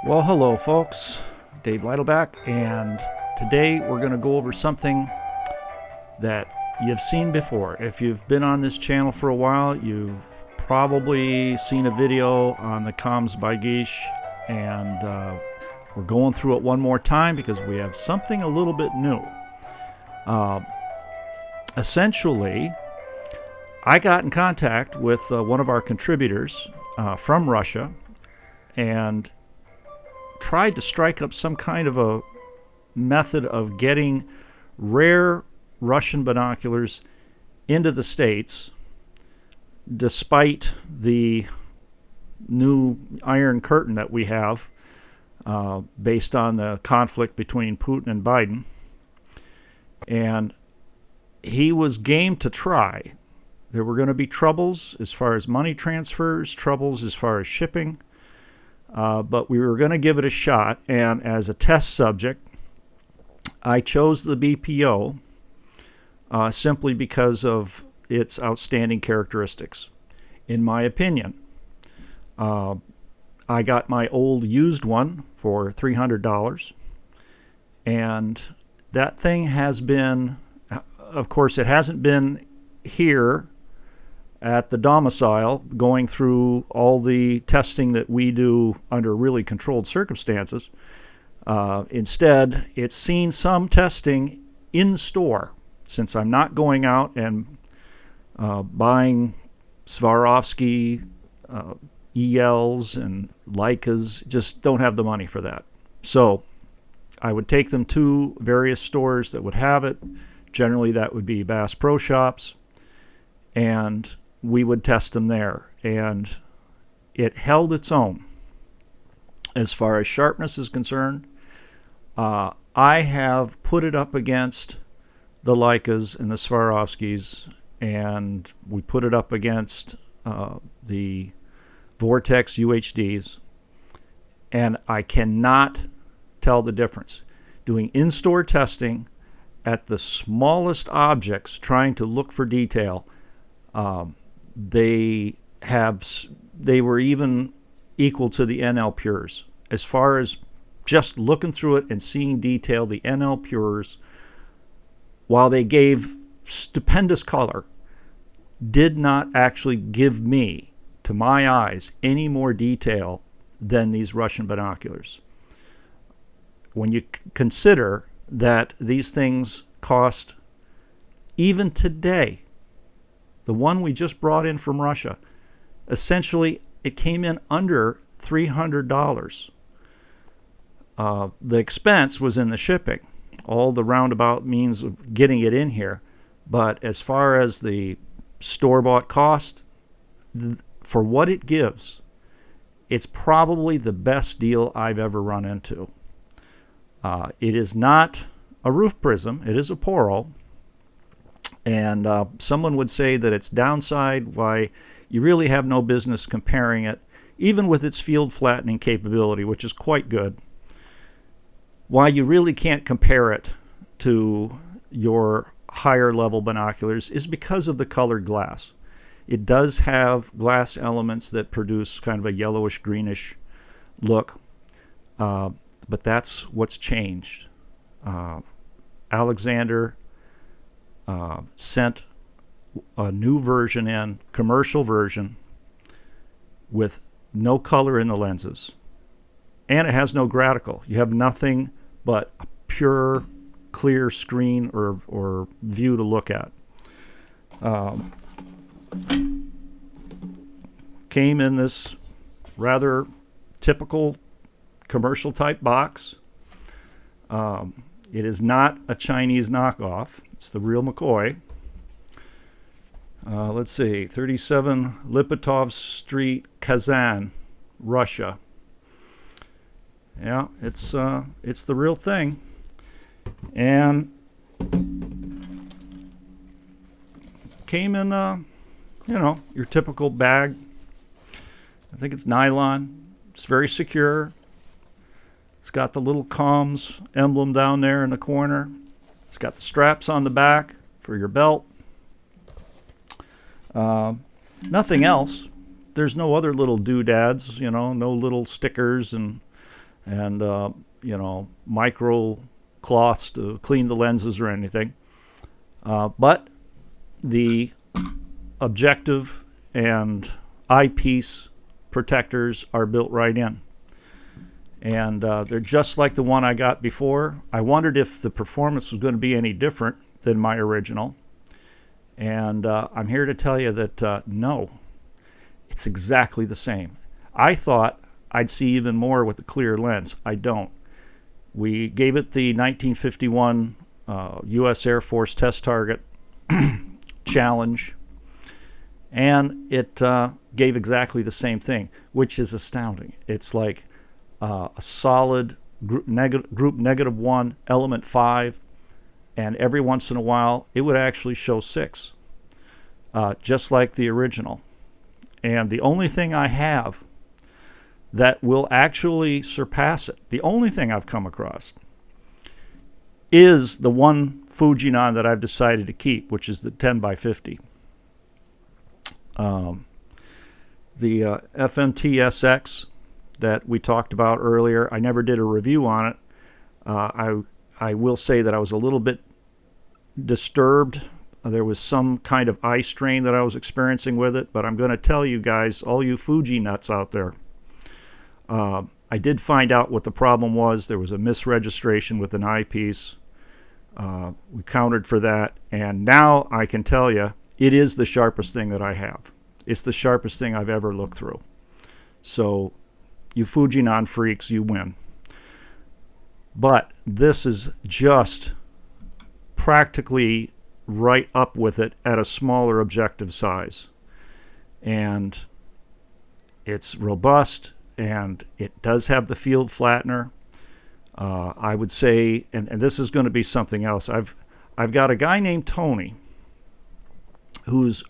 Well, hello, folks. Dave Lytleback, and today we're going to go over something that you've seen before. If you've been on this channel for a while, you've probably seen a video on the KOMZ BPO, and we're going through it one more time because we have something a little bit new. Essentially, I got in contact with one of our contributors from Russia and tried to strike up some kind of a method of getting rare Russian binoculars into the States, despite the new Iron Curtain that we have based on the conflict between Putin and Biden. And he was game to try. There were going to be troubles as far as money transfers, troubles as far as shipping. But we were going to give it a shot, and as a test subject, I chose the BPO simply because of its outstanding characteristics. In my opinion, I got my old used one for $300, and that thing has been, of course, it hasn't been here at the domicile, going through all the testing that we do under really controlled circumstances. Instead, it's seen some testing in store, since I'm not going out and buying Swarovski ELs and Leicas. Just don't have the money for that. So I would take them to various stores that would have it. Generally, that would be Bass Pro Shops, and we would test them there, and it held its own. As far as sharpness is concerned, I have put it up against the Leicas and the Swarovskis, and we put it up against the Vortex UHDs, and I cannot tell the difference. Doing in-store testing at the smallest objects, trying to look for detail, they were even equal to the NL Pures. As far as just looking through it and seeing detail, the NL Pures, while they gave stupendous color, did not actually give me, to my eyes, any more detail than these Russian binoculars. When you consider that these things cost, even today, the one we just brought in from Russia, essentially it came in under $300. The expense was in the shipping, all the roundabout means of getting it in here. But as far as the store-bought cost, for what it gives, it's probably the best deal I've ever run into. It is not a roof prism, it is a Poro. And someone would say that its downside, why you really have no business comparing it, even with its field flattening capability, which is quite good, why you really can't compare it to your higher level binoculars is because of the colored glass. It does have glass elements that produce kind of a yellowish greenish look, but that's what's changed. Alexander sent a new version in, commercial version, with no color in the lenses. And it has no gradical. You have nothing but a pure, clear screen or view to look at. Came in this rather typical commercial type box. It is not a Chinese knockoff. It's the real McCoy. Let's see, 37 Lipatov Street, Kazan, Russia. Yeah, it's the real thing. And came in, your typical bag. I think it's nylon. It's very secure. It's got the little KOMZ emblem down there in the corner. It's got the straps on the back for your belt. Nothing else. There's no other little doodads, no little stickers and and micro cloths to clean the lenses or anything. But the objective and eyepiece protectors are built right in. And they're just like the one I got before. I wondered if the performance was going to be any different than my original. And I'm here to tell you that no, it's exactly the same. I thought I'd see even more with the clear lens. I don't. We gave it the 1951 U.S. Air Force test target challenge, and it gave exactly the same thing, which is astounding. It's like a solid group -1, element 5, and every once in a while it would actually show 6, just like the original. And the only thing I have that will actually surpass it, the only thing I've come across, is the one Fujinon that I've decided to keep, which is the 10x50. The FMT-SX that we talked about earlier, I never did a review on it. I will say that I was a little bit disturbed. There was some kind of eye strain that I was experiencing with it, but I'm going to tell you guys, all you Fuji nuts out there, I did find out what the problem was. There was a misregistration with an eyepiece. We countered for that, and now I can tell you it is the sharpest thing that I have. It's the sharpest thing I've ever looked through. So you Fujinon freaks, you win. But this is just practically right up with it at a smaller objective size. And it's robust, and it does have the field flattener. I would say, and this is going to be something else. I've got a guy named Tony who's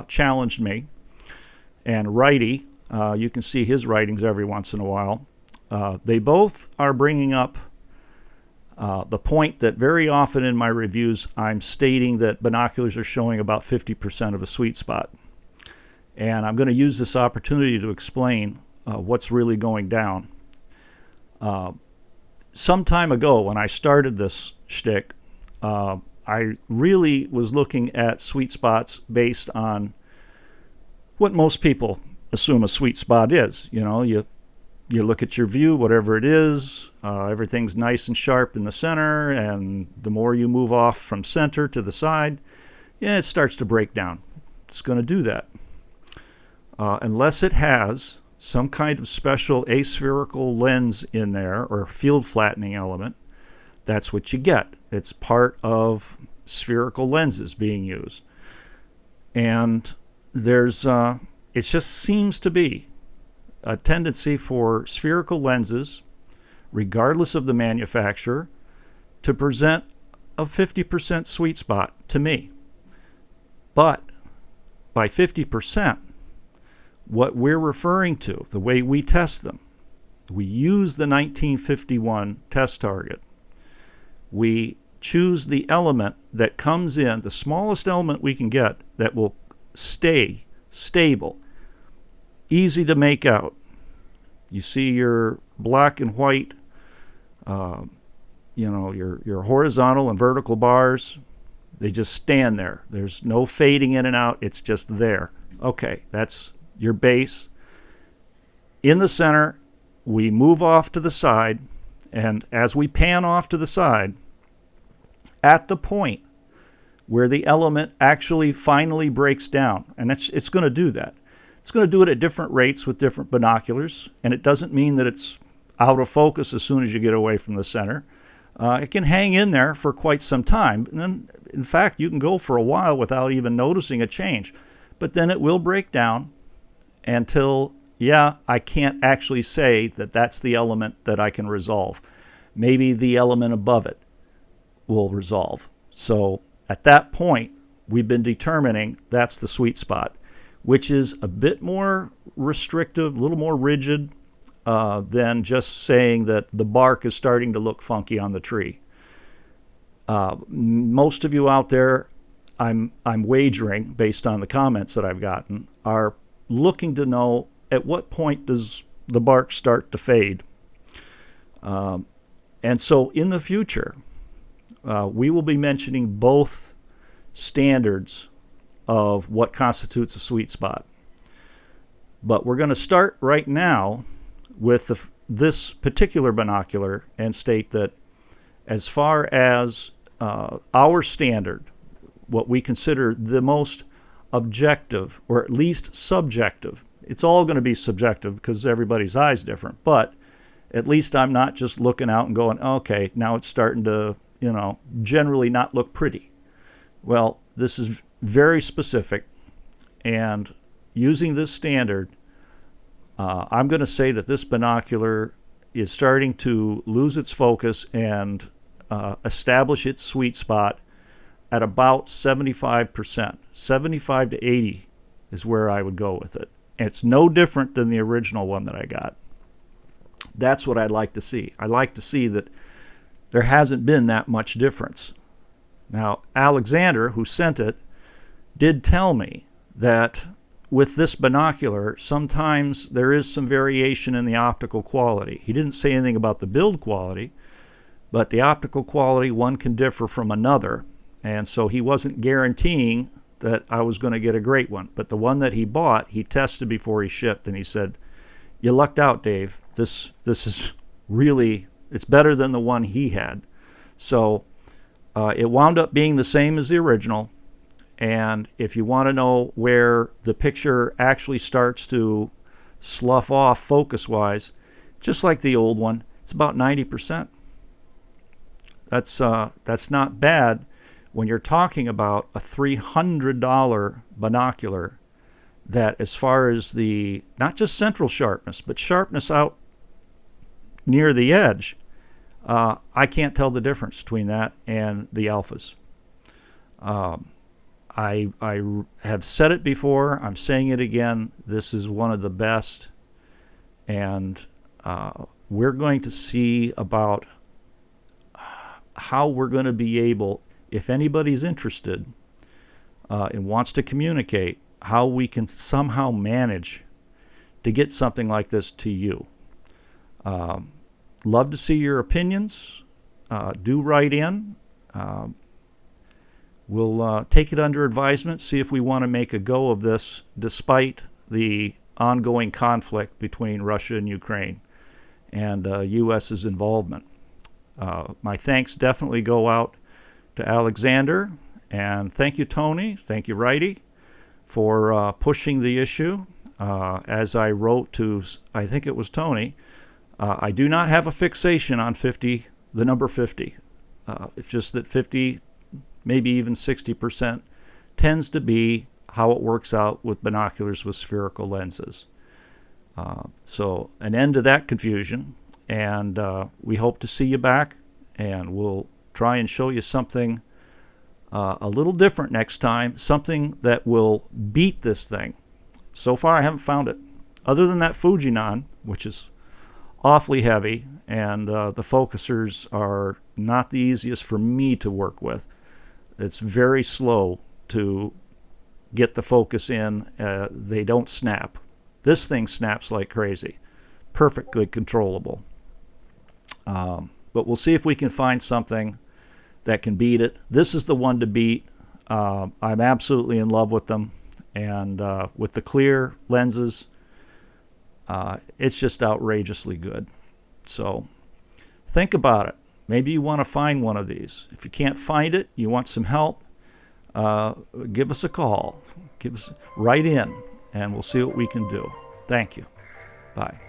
challenged me, and Righty, you can see his writings every once in a while. They both are bringing up the point that very often in my reviews I'm stating that binoculars are showing about 50% of a sweet spot. And I'm going to use this opportunity to explain what's really going down. Some time ago when I started this shtick, I really was looking at sweet spots based on what most people assume a sweet spot is. You know, you look at your view, whatever it is, everything's nice and sharp in the center, and the more you move off from center to the side, yeah, it starts to break down. It's going to do that. Unless it has some kind of special aspherical lens in there or field flattening element, that's what you get. It's part of spherical lenses being used. And there's, it just seems to be a tendency for spherical lenses, regardless of the manufacturer, to present a 50% sweet spot to me. But by 50%, what we're referring to, the way we test them, we use the 1951 test target. We choose the element that comes in, the smallest element we can get that will stay stable, easy to make out. You see your black and white, your horizontal and vertical bars, they just stand there. There's no fading in and out. It's just there. Okay, that's your base. In the center, we move off to the side, and as we pan off to the side, at the point where the element actually finally breaks down, and it's going to do that. It's going to do it at different rates with different binoculars, and it doesn't mean that it's out of focus as soon as you get away from the center. It can hang in there for quite some time, and then, in fact, you can go for a while without even noticing a change. But then it will break down until, yeah, I can't actually say that that's the element that I can resolve. Maybe the element above it will resolve. So at that point, we've been determining that's the sweet spot, which is a bit more restrictive, a little more rigid than just saying that the bark is starting to look funky on the tree. Most of you out there, I'm wagering, based on the comments that I've gotten, are looking to know at what point does the bark start to fade. And so in the future, we will be mentioning both standards of what constitutes a sweet spot. But we're going to start right now with this particular binocular and state that as far as our standard, what we consider the most objective, or at least subjective, it's all going to be subjective because everybody's eye is different, but at least I'm not just looking out and going, okay, now it's starting to, generally not look pretty. Well, this is very specific, and using this standard, I'm going to say that this binocular is starting to lose its focus and establish its sweet spot at about 75%. 75 to 80 is where I would go with it. And it's no different than the original one that I got. That's what I'd like to see. I like to see that there hasn't been that much difference. Now, Alexander, who sent it, did tell me that with this binocular, sometimes there is some variation in the optical quality. He didn't say anything about the build quality, but the optical quality, one can differ from another. And so he wasn't guaranteeing that I was going to get a great one. But the one that he bought, he tested before he shipped, and he said, "You lucked out, Dave. This is really, it's better than the one he had." So it wound up being the same as the original. And if you want to know where the picture actually starts to slough off focus-wise, just like the old one, it's about 90%. That's not bad when you're talking about a $300 binocular that, as far as the, not just central sharpness, but sharpness out near the edge, I can't tell the difference between that and the alphas. I have said it before, I'm saying it again, this is one of the best, and we're going to see about how we're going to be able, if anybody's interested and wants to communicate, how we can somehow manage to get something like this to you. Love to see your opinions. Do write in. We'll take it under advisement, see if we want to make a go of this despite the ongoing conflict between Russia and Ukraine and U.S.'s involvement. My thanks definitely go out to Alexander, and thank you, Tony. Thank you, Righty, for pushing the issue. As I wrote to, I think it was Tony, I do not have a fixation on 50, the number 50. It's just that 50, maybe even 60%, tends to be how it works out with binoculars with spherical lenses. So an end to that confusion, and we hope to see you back, and we'll try and show you something a little different next time, something that will beat this thing. So far I haven't found it, other than that Fujinon, which is awfully heavy, and the focusers are not the easiest for me to work with. It's very slow to get the focus in. They don't snap. This thing snaps like crazy. Perfectly controllable. But we'll see if we can find something that can beat it. This is the one to beat. I'm absolutely in love with them. And with the clear lenses, it's just outrageously good. So think about it. Maybe you want to find one of these. If you can't find it, you want some help, give us a call. Write in, and we'll see what we can do. Thank you. Bye.